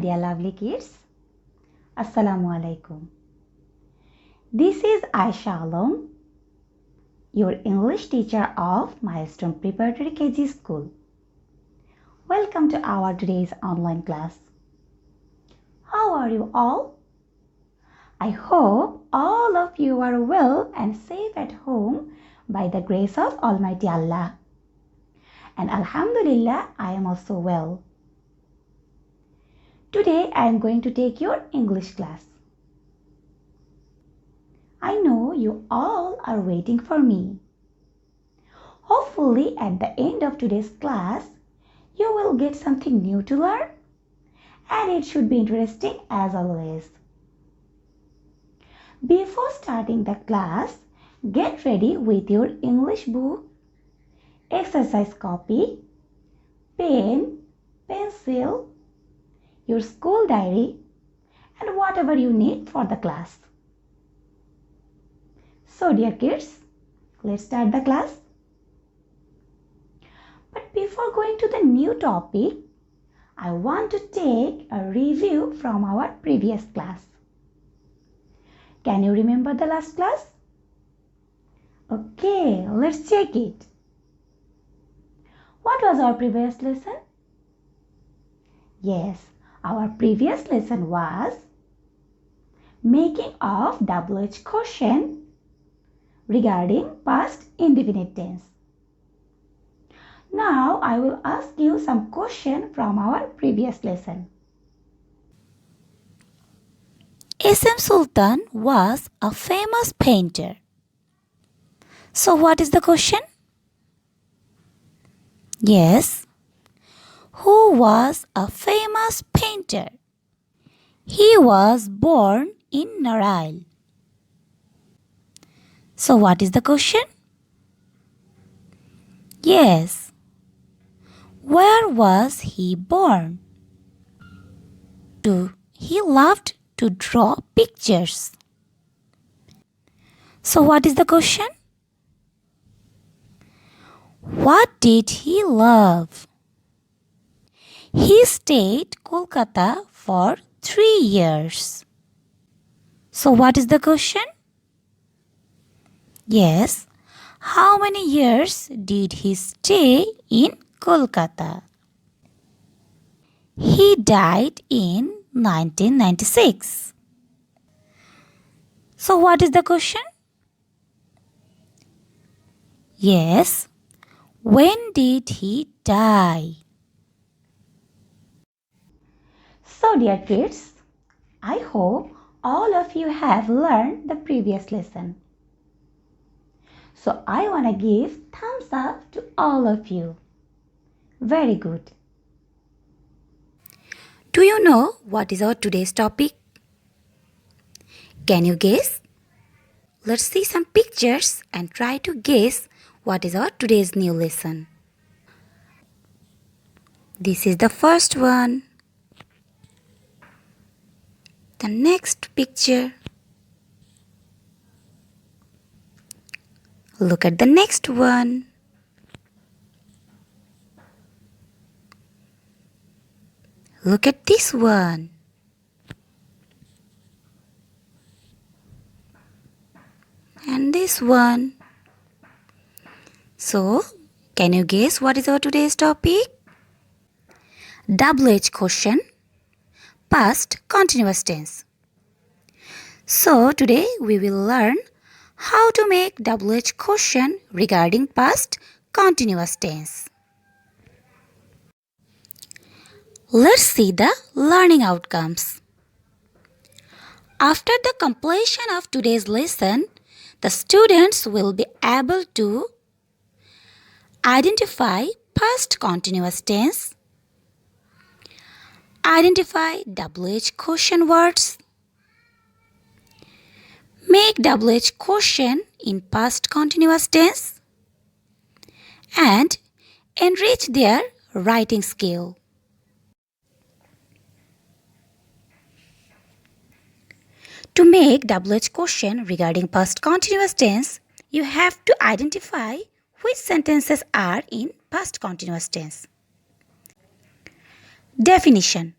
dear lovely kids. Assalamu alaikum. This is Ayesha, your English teacher of Milestone Preparatory KG School. Welcome to our today's online class. How are you all? I hope all of you are well and safe at home by the grace of Almighty Allah. And Alhamdulillah, I am also well. Today I am going to take your English class. I know you all are waiting for me. Hopefully at the end of today's class, you will get something new to learn and it should be interesting as always. Before starting the class, get ready with your English book, exercise copy, pen, pencil, your school diary, and whatever you need for the class. So dear kids, let's start the class. But before going to the new topic, I want to take a review from our previous class. Can you remember the last class? Okay, let's check it. What was our previous lesson? Yes, our previous lesson was making of double-edged question regarding past indefinite tense. Now I will ask you some questions from our previous lesson. SM Sultan was a famous painter. So what is the question? Yes. Who was a famous painter? He was born in Narail. So what is the question? Yes. Where was he born? He loved to draw pictures. So what is the question? What did he love? He stayed Kolkata for 3 years. So what is the question? Yes. How many years did he stay in Kolkata? He died in 1996. So what is the question? Yes. When did he die? So dear kids, I hope all of you have learned the previous lesson. So I want to give thumbs up to all of you. Very good. Do you know what is our today's topic? Can you guess? Let's see some pictures and try to guess what is our today's new lesson. This is the first one. The next picture. Look at the next one. Look at this one. And this one. So, can you guess what is our today's topic? Double-edged question, past continuous tense. So, today we will learn how to make double-edged question regarding past continuous tense. Let's see the learning outcomes. After the completion of today's lesson, the students will be able to identify past continuous tense, identify double-edged question words, make double-edged question in past continuous tense, and enrich their writing skill. To make double-edged question regarding past continuous tense, you have to identify which sentences are in past continuous tense. Definition.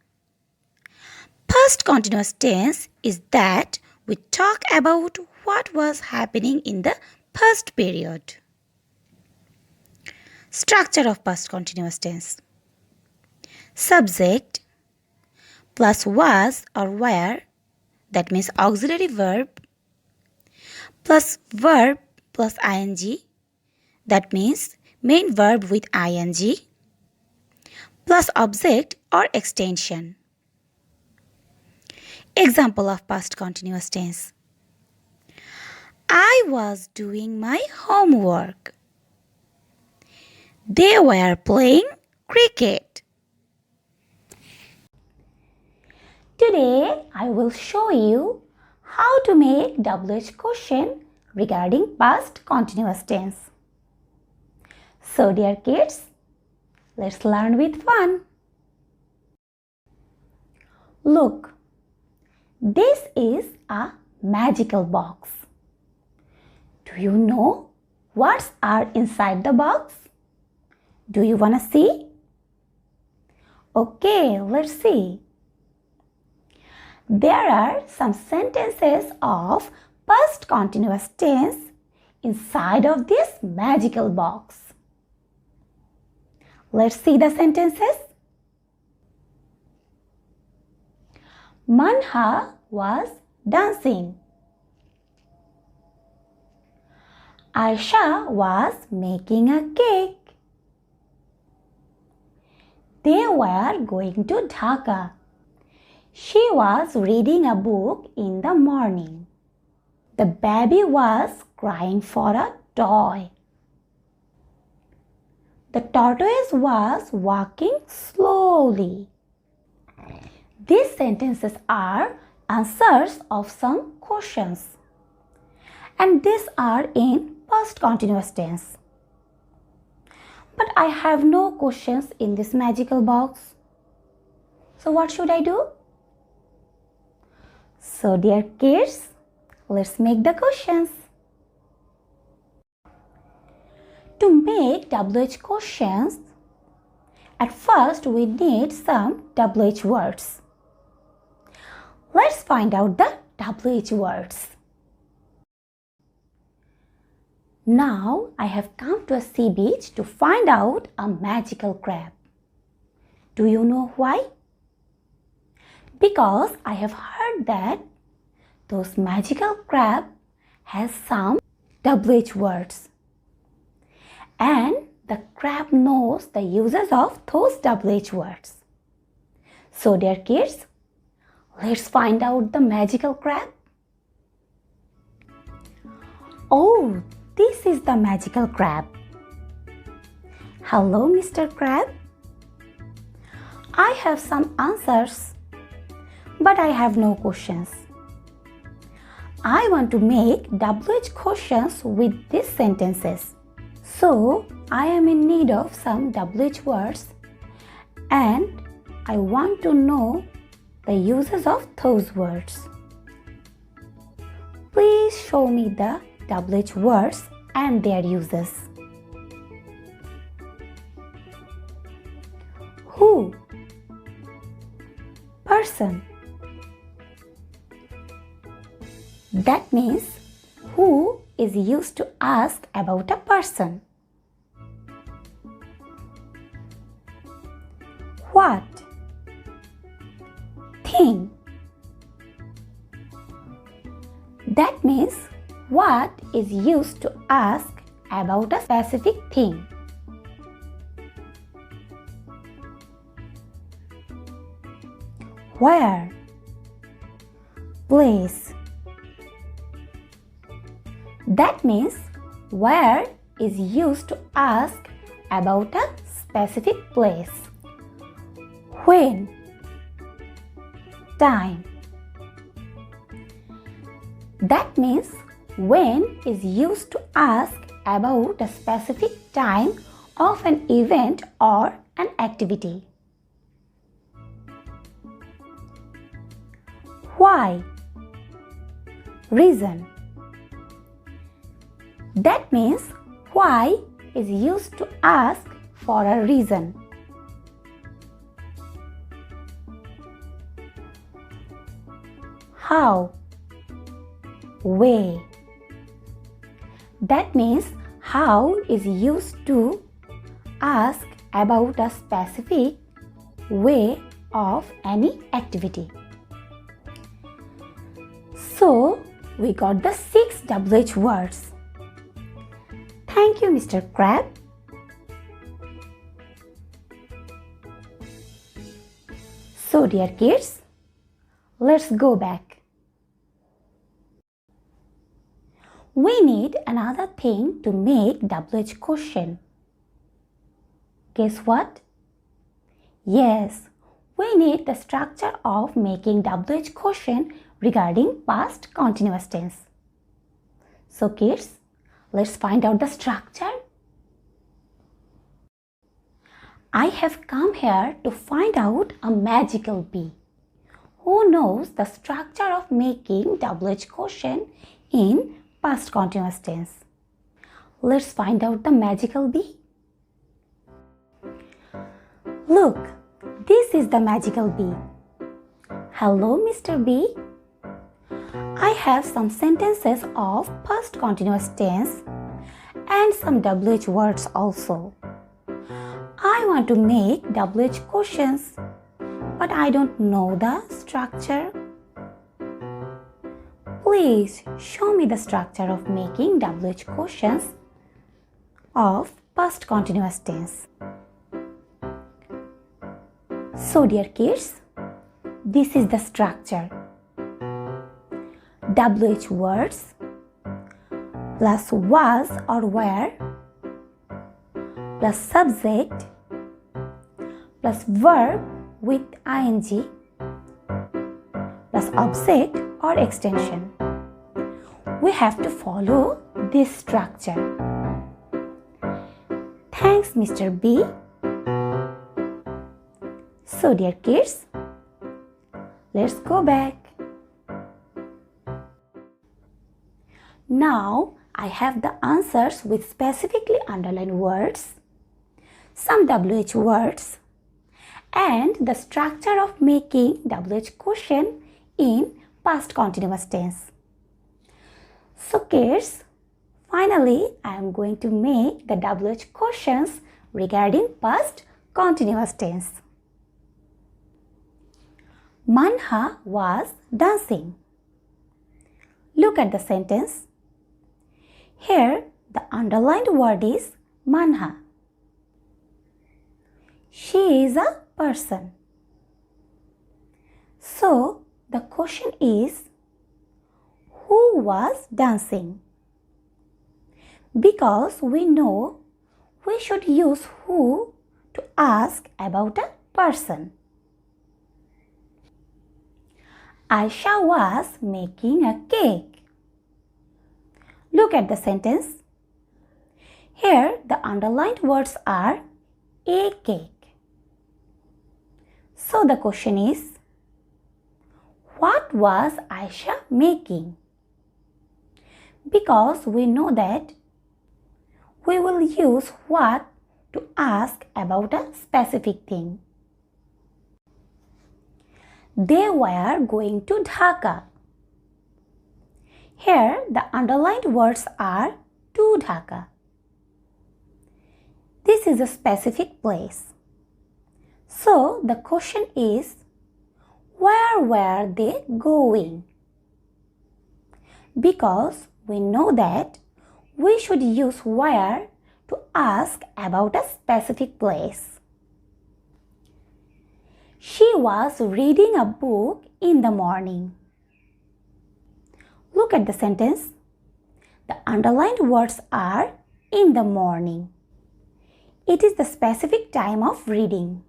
Past continuous tense is that we talk about what was happening in the past period. Structure of past continuous tense. Subject plus was or were, that means auxiliary verb, plus verb plus ing, that means main verb with ing, plus object or extension. Example of past continuous tense. I was doing my homework. They were playing cricket. Today I will show you how to make WH question regarding past continuous tense. So dear kids, let's learn with fun. Look, this is a magical box. Do you know what's are inside the box? Do you want to see? Okay, let's see. There are some sentences of past continuous tense inside of this magical box. Let's see the sentences. Manha was dancing. Ayesha was making a cake. They were going to Dhaka. She was reading a book in the morning. The baby was crying for a toy. The tortoise was walking slowly. These sentences are answers of some questions, and these are in past continuous tense. But I have no questions in this magical box. So what should I do? So dear kids, let's make the questions. To make WH questions, at first we need some WH words. Let's find out the WH words. Now I have come to a sea beach to find out a magical crab. Do you know why? Because I have heard that those magical crab has some WH words. And the crab knows the uses of those WH words. So dear kids, let's find out the magical crab. Oh, this is the magical crab. Hello, Mr. Crab. I have some answers, but I have no questions. I want to make WH questions with these sentences. So, I am in need of some WH words and I want to know the uses of those words. Please show me the WH words and their uses. Who? Person. That means who is used to ask about a person. What? Thing. That means what is used to ask about a specific thing. Where? Place. That means where is used to ask about a specific place. When? Time. That means when is used to ask about a specific time of an event or an activity. Why? Reason. That means why is used to ask for a reason. How? Way. That means how is used to ask about a specific way of any activity. So, we got the 6 WH words. Thank you, Mr. Crab. So, dear kids, let's go back. We need another thing to make WH question. Guess what? Yes, we need the structure of making WH question regarding past continuous tense. So kids, let's find out the structure. I have come here to find out a magical bee who knows the structure of making WH question in past continuous tense. Let's find out the magical bee. Look, this is the magical bee. Hello, Mr. Bee. I have some sentences of past continuous tense and some WH words also. I want to make WH questions, but I don't know the structure. Please show me the structure of making WH questions of past continuous tense. So dear kids, this is the structure. WH words plus was or were plus subject plus verb with ing plus object or extension. We have to follow this structure. Thanks, Mr. B. So dear kids, let's go back. Now I have the answers with specifically underlined words, some WH words, and the structure of making WH question in past continuous tense. So kids, finally I am going to make the WH questions regarding past continuous tense. Manha was dancing. Look at the sentence. Here the underlined word is Manha. She is a person. So the question is, who was dancing? Because we know we should use who to ask about a person. Ayesha was making a cake. Look at the sentence. Here the underlined words are a cake. So the question is, what was Ayesha making? Because we know that we will use what to ask about a specific thing. They were going to Dhaka. Here the underlined words are to Dhaka. This is a specific place. So the question is, where were they going? Because we know that we should use where to ask about a specific place. She was reading a book in the morning. Look at the sentence. The underlined words are in the morning. It is the specific time of reading.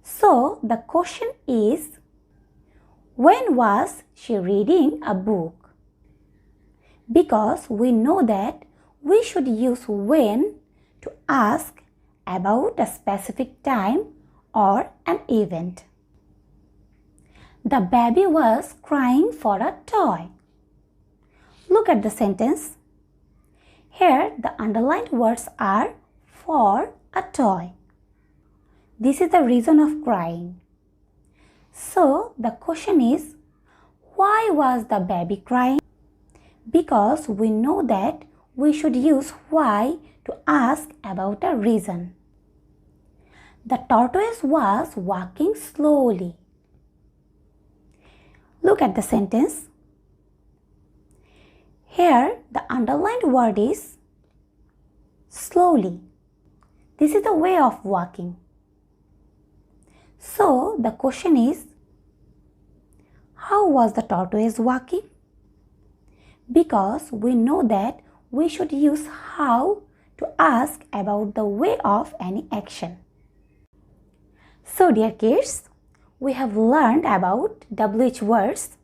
So the question is, when was she reading a book? Because we know that we should use when to ask about a specific time or an event. The baby was crying for a toy. Look at the sentence. Here the underlined words are for a toy. This is the reason of crying. So the question is, Why was the baby crying? Because we know that we should use why to ask about a reason. The tortoise was walking slowly. Look at the sentence. Here, the underlined word is slowly. This is the way of walking. So, the question is, how was the tortoise walking? Because we know that we should use how to ask about the way of any action. So, dear kids, we have learned about WH words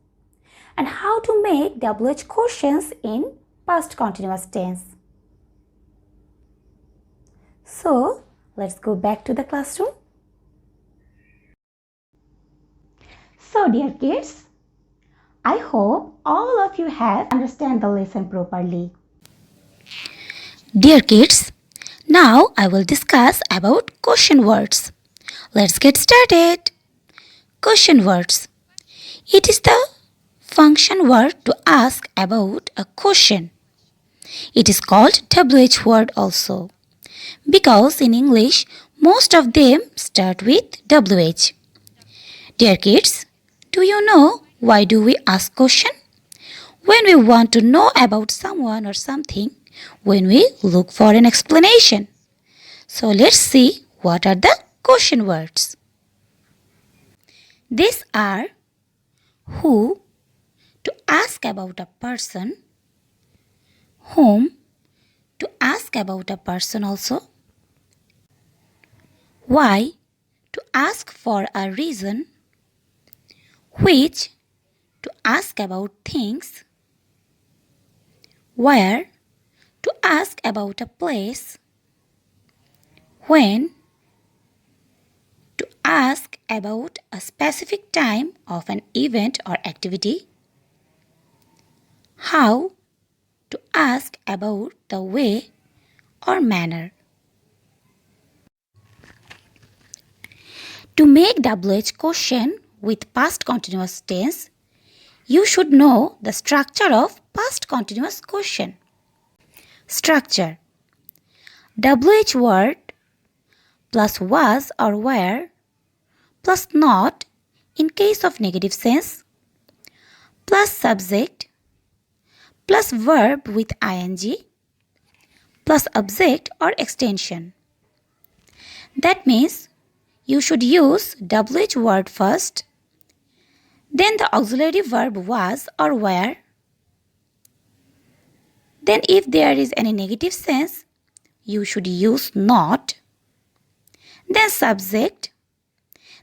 and how to make WH questions in past continuous tense. So, let's go back to the classroom. So, dear kids, I hope all of you have understand the lesson properly. Dear kids, now I will discuss about question words. Let's get started. Question words. It is the function word to ask about a question. It is called WH word also because in English most of them start with WH. Dear kids, do you know why do we ask question? When we want to know about someone or something, when we look for an explanation. So let's see what are the question words. These are who to ask about a person, whom to ask about a person also, why to ask for a reason, which to ask about things, where to ask about a place, when to ask about a specific time of an event or activity, how to ask about the way or manner. To make WH question with past continuous tense, you should know the structure of past continuous question. Structure. WH word plus was or were plus not in case of negative sense plus subject plus verb with ing plus object or extension. That means you should use WH word first, then the auxiliary verb was or were, then if there is any negative sense, you should use not, then subject,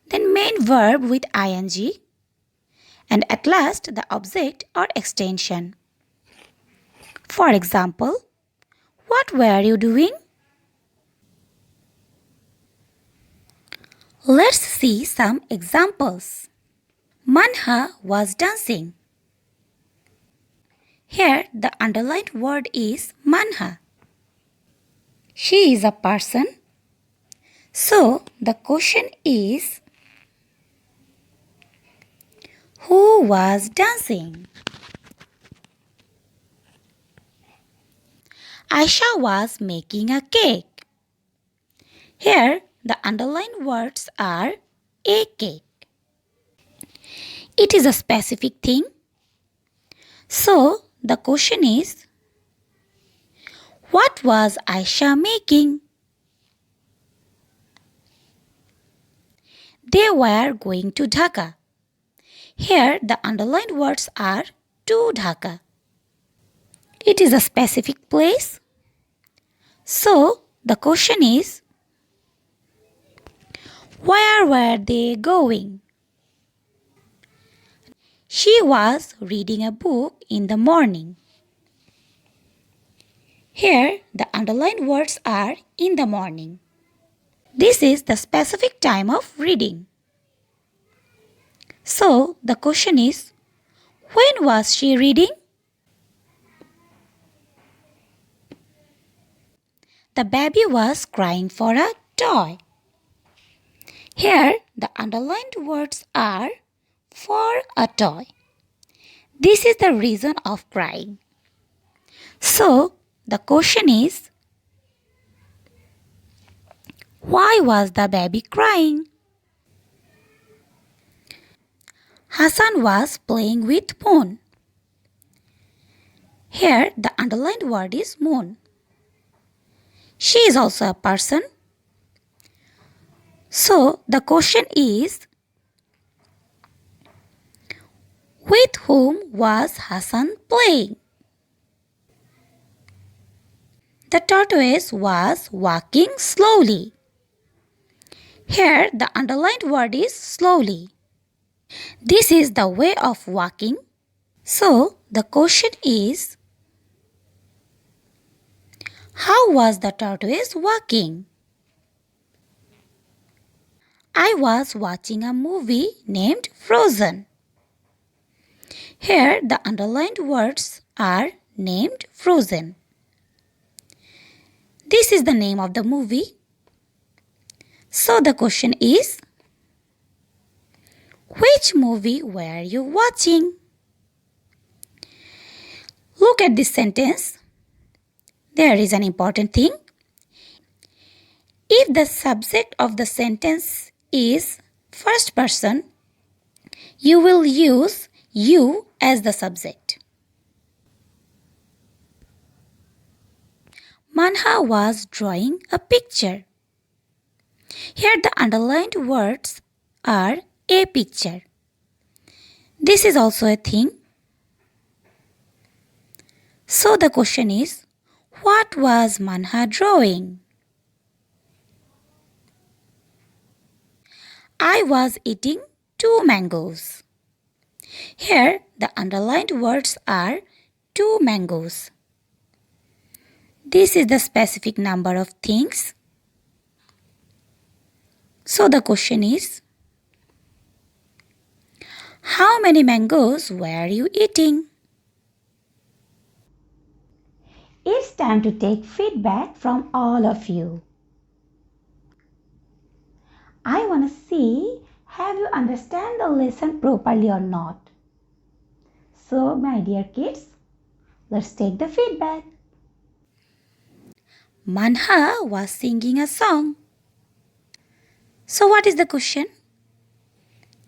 then main verb with ing, and at last the object or extension. For example, what were you doing? Let's see some examples. Manha was dancing. Here the underlined word is Manha. She is a person. So the question is, who was dancing? Ayesha was making a cake. Here the underlined words are a cake. It is a specific thing. So the question is, what was Ayesha making? They were going to Dhaka. Here the underlined words are to Dhaka. It is a specific place. So the question is, where were they going? She was reading a book in the morning. Here the underlined words are in the morning. This is the specific time of reading. So the question is, when was she reading? The baby was crying for a toy. Here the underlined words are for a toy. This is the reason of crying. So, the question is, why was the baby crying? Hassan was playing with moon. Here, the underlined word is moon. She is also a person. So, the question is, with whom was Hassan playing? The tortoise was walking slowly. Here, the underlined word is slowly. This is the way of walking. So, the question is, how was the tortoise walking? I was watching a movie named Frozen. Here, the underlined words are named Frozen. This is the name of the movie. So, the question is, which movie were you watching? Look at this sentence. There is an important thing. If the subject of the sentence is first person, you will use you as the subject. Manha was drawing a picture. Here the underlined words are a picture. This is also a thing. So the question is, what was Manha drawing? I was eating 2 mangoes. Here the underlined words are 2 mangoes. This is the specific number of things. So the question is, how many mangoes were you eating? It's time to take feedback from all of you. I want to see have you understand the lesson properly or not. So, my dear kids, let's take the feedback. Manha was singing a song. So what is the question?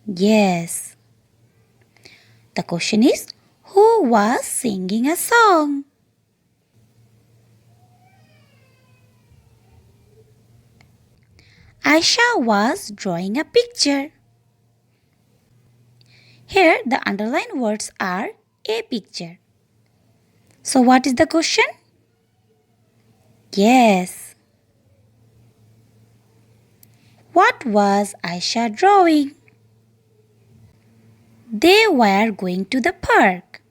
Yes. The question is, who was singing a song? Ayesha was drawing a picture. Here the underlined words are a picture. So what is the question? Yes. What was Ayesha drawing? They were going to the park.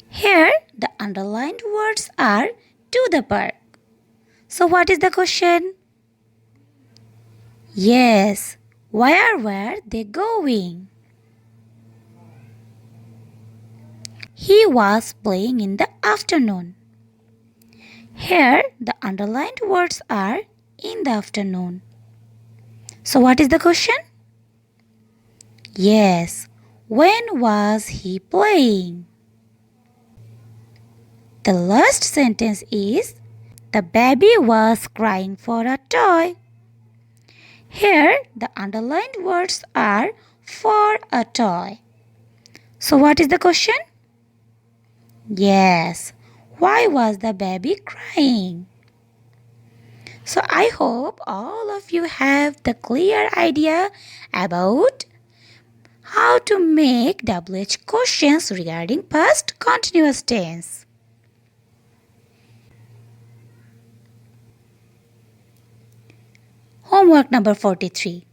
Here the underlined words are to the park. So what is the question? Yes. Where were they going? He was playing in the afternoon. Here the underlined words are in the afternoon. So what is the question? Yes. When was he playing? The last sentence is, the baby was crying for a toy. Here the underlined words are for a toy. So what is the question? Yes. Why was the baby crying? So I hope all of you have the clear idea about how to make WH questions regarding past continuous tense. Homework number 43.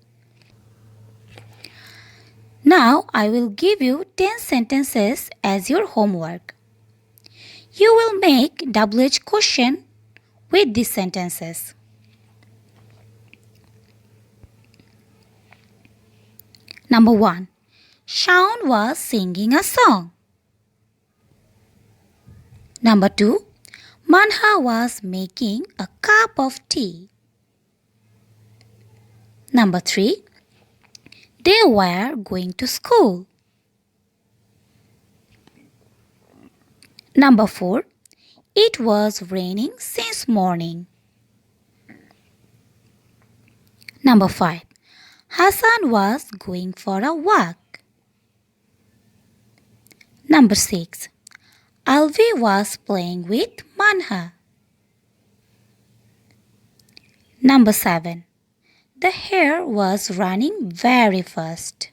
Now I will give you 10 sentences as your homework. You will make WH question with these sentences. Number 1. Shaun was singing a song. Number 2. Manha was making a cup of tea. Number 3. They were going to school. Number 4. It was raining since morning. Number 5. Hassan was going for a walk. Number 6. Alvi was playing with Manha. Number 7. The hare was running very fast.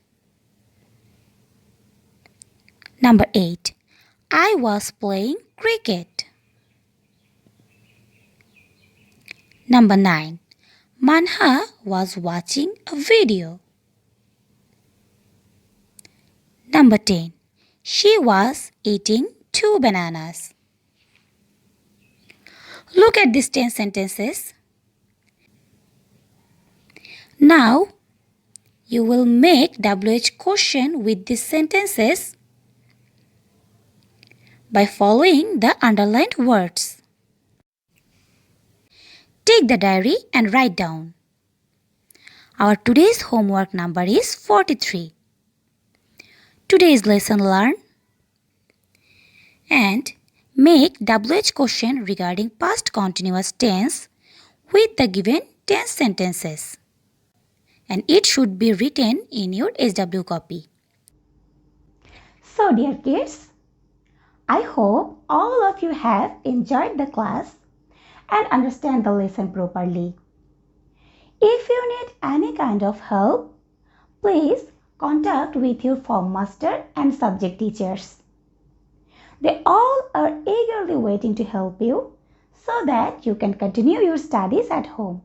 Number 8. I was playing cricket. Number 9. Manha was watching a video. Number 10. She was eating 2 bananas. Look at these 10 sentences. Now, you will make WH question with these sentences by following the underlined words. Take the diary and write down. Our today's homework number is 43. Today's lesson learn and make WH question regarding past continuous tense with the given 10 sentences. And it should be written in your SW copy. So dear kids, I hope all of you have enjoyed the class and understand the lesson properly. If you need any kind of help, please contact with your form master and subject teachers. They all are eagerly waiting to help you so that you can continue your studies at home.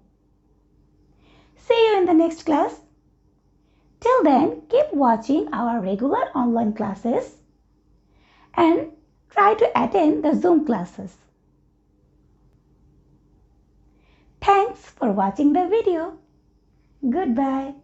See you in the next class. Till then, keep watching our regular online classes and try to attend the Zoom classes. Thanks for watching the video. Goodbye.